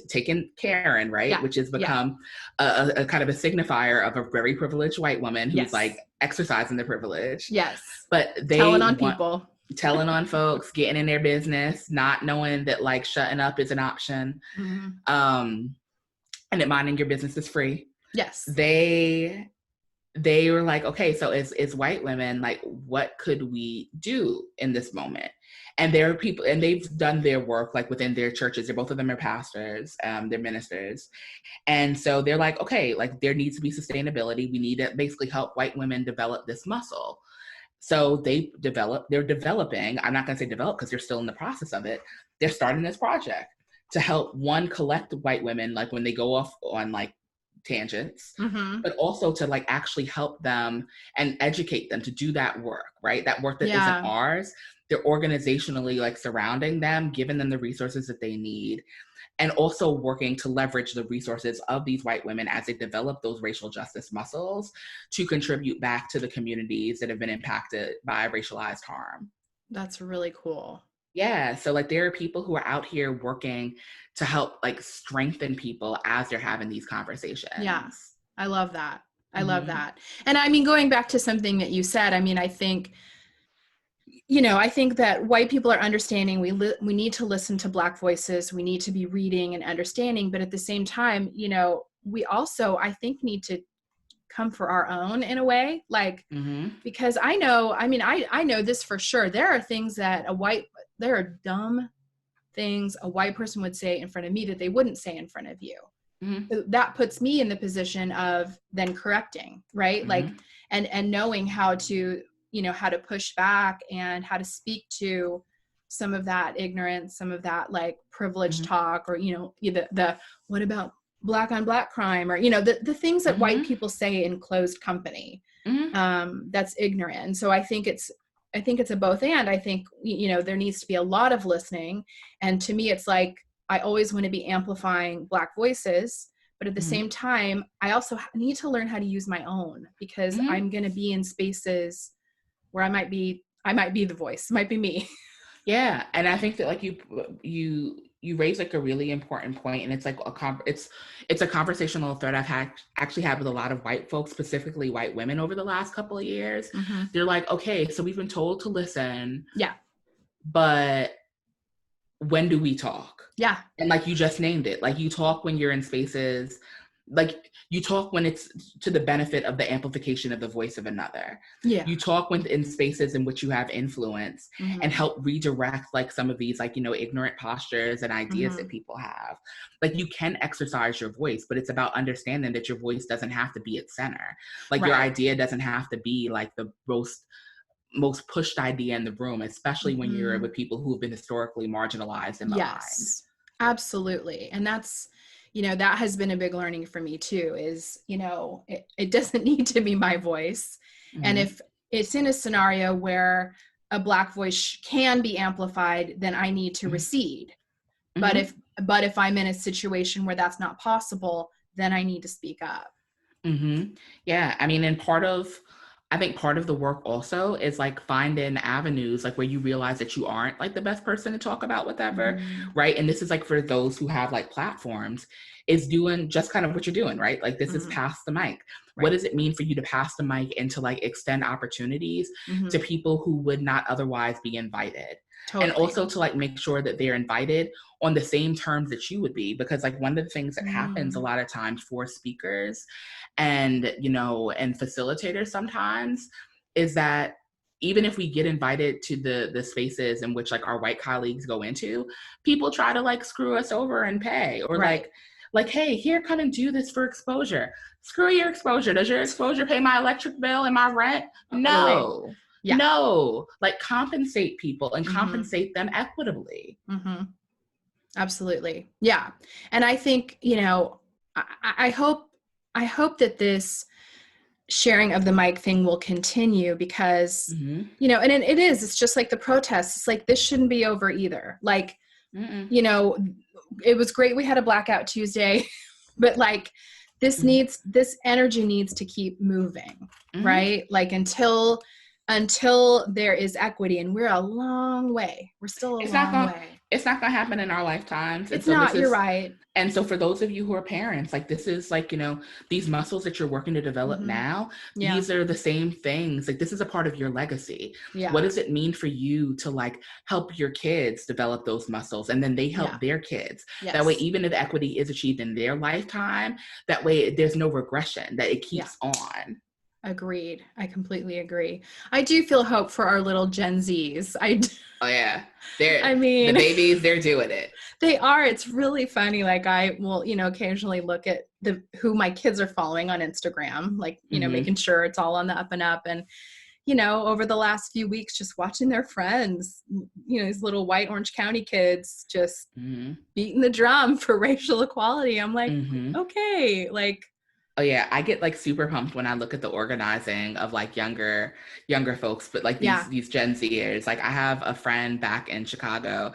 taking Karen, right, which has become a kind of a signifier of a very privileged white woman who's like exercising the privilege. Yes. But they telling on folks, getting in their business, not knowing that like shutting up is an option, and that minding your business is free. Yes. They were like, okay, so as white women, like, what could we do in this moment? And there are people, and they've done their work like within their churches. Both of them are pastors, they're ministers. And so they're like, okay, like there needs to be sustainability. We need to basically help white women develop this muscle. So they're developing, I'm not gonna say develop because they're still in the process of it. They're starting this project to help collect white women, like when they go off on like tangents, but also to like actually help them and educate them to do that work, right? That work that isn't ours. They're organizationally like surrounding them, giving them the resources that they need, and also working to leverage the resources of these white women as they develop those racial justice muscles to contribute back to the communities that have been impacted by racialized harm. That's really cool. Yeah. So like there are people who are out here working to help like strengthen people as they're having these conversations. Yeah. I love that. I love that. And I mean, going back to something that you said, I mean, I think that white people are understanding we need to listen to Black voices. We need to be reading and understanding. But at the same time, we also, I think, need to come for our own in a way, like, because I know this for sure. There are things that there are dumb things a white person would say in front of me that they wouldn't say in front of you. That puts me in the position of then correcting, right? Like, and knowing how to push back and how to speak to some of that ignorance, some of that like privileged talk, or, the what about Black on Black crime, or, the things that white people say in closed company, that's ignorant. And so I think it's a both and. I think, there needs to be a lot of listening. And to me, it's like, I always want to be amplifying Black voices, but at the same time, I also need to learn how to use my own, because I'm going to be in spaces where I might be the voice, might be me. Yeah. And I think that like you raise like a really important point, and it's like it's a conversational thread I've actually had with a lot of white folks, specifically white women, over the last couple of years. They're like, okay, so we've been told to listen. Yeah. But when do we talk? Yeah. And like you just named it, like you talk when you're in spaces, like You talk when it's to the benefit of the amplification of the voice of another. Yeah. You talk when in spaces in which you have influence and help redirect like some of these like, you know, ignorant postures and ideas that people have. Like you can exercise your voice, but it's about understanding that your voice doesn't have to be at center. Like your idea doesn't have to be like the most pushed idea in the room, especially when you're with people who have been historically marginalized and maligned. Yes, absolutely. And that's, you know, that has been a big learning for me too, is, you know, it doesn't need to be my voice. And if it's in a scenario where a Black voice can be amplified, then I need to recede. But if I'm in a situation where that's not possible, then I need to speak up. Yeah. I mean, and I think part of the work also is like finding avenues like where you realize that you aren't like the best person to talk about whatever, right? And this is like for those who have like platforms, is doing just kind of what you're doing, right? Like this is pass the mic. What does it mean for you to pass the mic and to like extend opportunities to people who would not otherwise be invited? Totally. And also to like make sure that they're invited on the same terms that you would be, because like one of the things that happens a lot of times for speakers and, you know, and facilitators sometimes is that even if we get invited to the spaces in which like our white colleagues go into, people try to like screw us over and pay, or like, hey, here, come and do this for exposure. Screw your exposure. Does your exposure pay my electric bill and my rent? No. Really? Yeah. No, like compensate people and compensate them equitably. Absolutely. Yeah. And I think, you know, I hope that this sharing of the mic thing will continue because, you know, and it's just like the protests. It's like, this shouldn't be over either. Like, you know, it was great. We had a blackout Tuesday, but like this energy needs to keep moving, right? Like until there is equity, and we're a long way. We're still a long way. It's not going to happen in our lifetimes. It's not, you're right. And so for those of you who are parents, like this is like, you know, these muscles that you're working to develop now, these are the same things. Like this is a part of your legacy. Yeah. What does it mean for you to like help your kids develop those muscles, and then they help their kids? Yes. That way, even if equity is achieved in their lifetime, that way there's no regression, that it keeps on. Agreed. I completely agree. I do feel hope for our little Gen Zs. Oh yeah. The babies, they're doing it. They are. It's really funny. Like I will, you know, occasionally look at who my kids are following on Instagram, like, you know, making sure it's all on the up and up. And, you know, over the last few weeks, just watching their friends, you know, these little white Orange County kids just beating the drum for racial equality. I'm like, okay, like, oh yeah, I get like super pumped when I look at the organizing of like younger folks, but like these Gen Zers. Like I have a friend back in Chicago.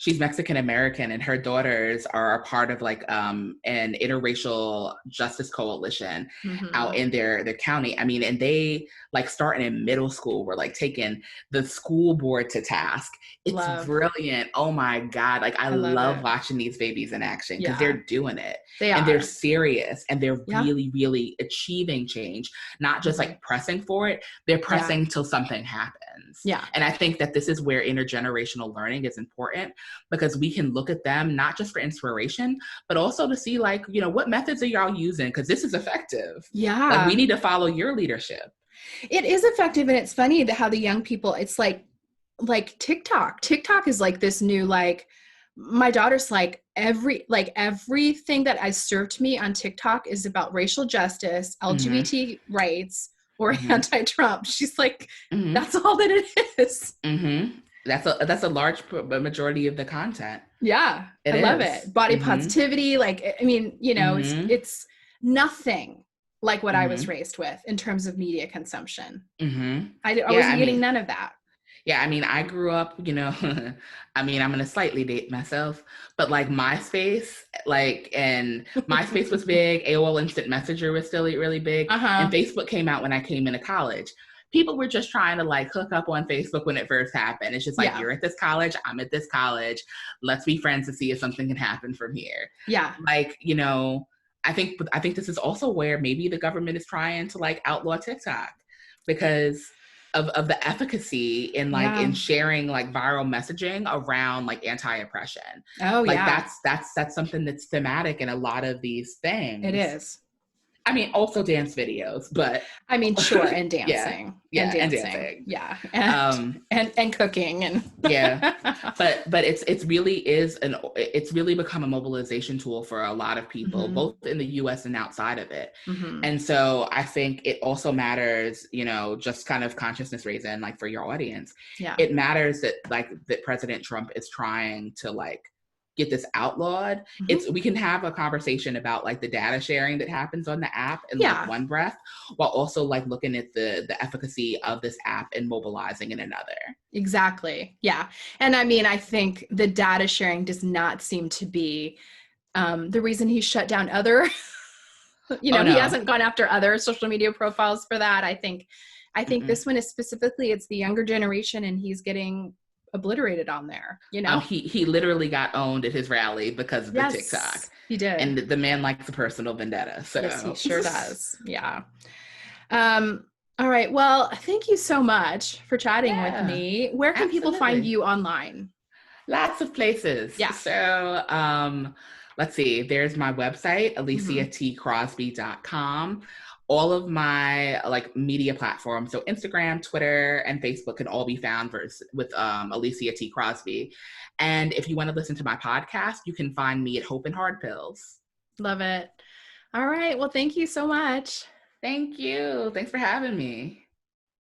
She's Mexican American, and her daughters are a part of like an interracial justice coalition out in their county. I mean, and they like starting in middle school were like taking the school board to task. It's brilliant. Oh my God. Like I love watching these babies in action because they're doing it. And they're serious, and they're really, really achieving change, not just like pressing for it. They're pressing till something happens. Yeah. And I think that this is where intergenerational learning is important, because we can look at them not just for inspiration, but also to see like, you know, what methods are y'all using? Because this is effective. Yeah. Like we need to follow your leadership. It is effective. And it's funny how the young people, it's like TikTok. TikTok is like this new, like, my daughter's like everything that is served to me on TikTok is about racial justice, LGBT rights, or anti-Trump. She's like, that's all that it is. That's a large majority of the content. Yeah. I love it. Body positivity. Like, I mean, you know, it's nothing like what I was raised with in terms of media consumption. I wasn't getting none of that. Yeah, I mean, I grew up, you know, I mean, I'm going to slightly date myself, but like MySpace, like, and MySpace was big. AOL Instant Messenger was still really big. And Facebook came out when I came into college. People were just trying to like hook up on Facebook when it first happened. It's just like, you're at this college, I'm at this college. Let's be friends to see if something can happen from here. Yeah. Like, you know, I think this is also where maybe the government is trying to like outlaw TikTok, because of the efficacy in like in sharing like viral messaging around like anti-oppression. Oh like yeah. that's something that's thematic in a lot of these things. It is. I mean, also dance videos, but I mean, sure, and dancing. Yeah, And and dancing. dancing. Yeah. Um, And cooking and yeah. But it's really become a mobilization tool for a lot of people, both in the US and outside of it. And so I think it also matters, you know, just kind of consciousness raising, like for your audience. Yeah. It matters that like that President Trump is trying to like get this outlawed. We can have a conversation about like the data sharing that happens on the app in like one breath, while also like looking at the efficacy of this app and mobilizing in another. Exactly. Yeah. And I mean, I think the data sharing does not seem to be the reason he shut down other, you know, he hasn't gone after other social media profiles for that. I think this one is specifically, it's the younger generation, and he's getting obliterated on there, you know. He literally got owned at his rally because of the TikTok. He did. And the man likes a personal vendetta. So yes, he sure does. Yeah. All right. Well, thank you so much for chatting with me. Where can people find you online? Lots of places. Yeah. So let's see. There's my website, aliciatcrosby.com. All of my like media platforms, so Instagram, Twitter, and Facebook can all be found with Alicia T. Crosby. And if you want to listen to my podcast, you can find me at Hope and Hard Pills. Love it. All right. Well, thank you so much. Thank you. Thanks for having me.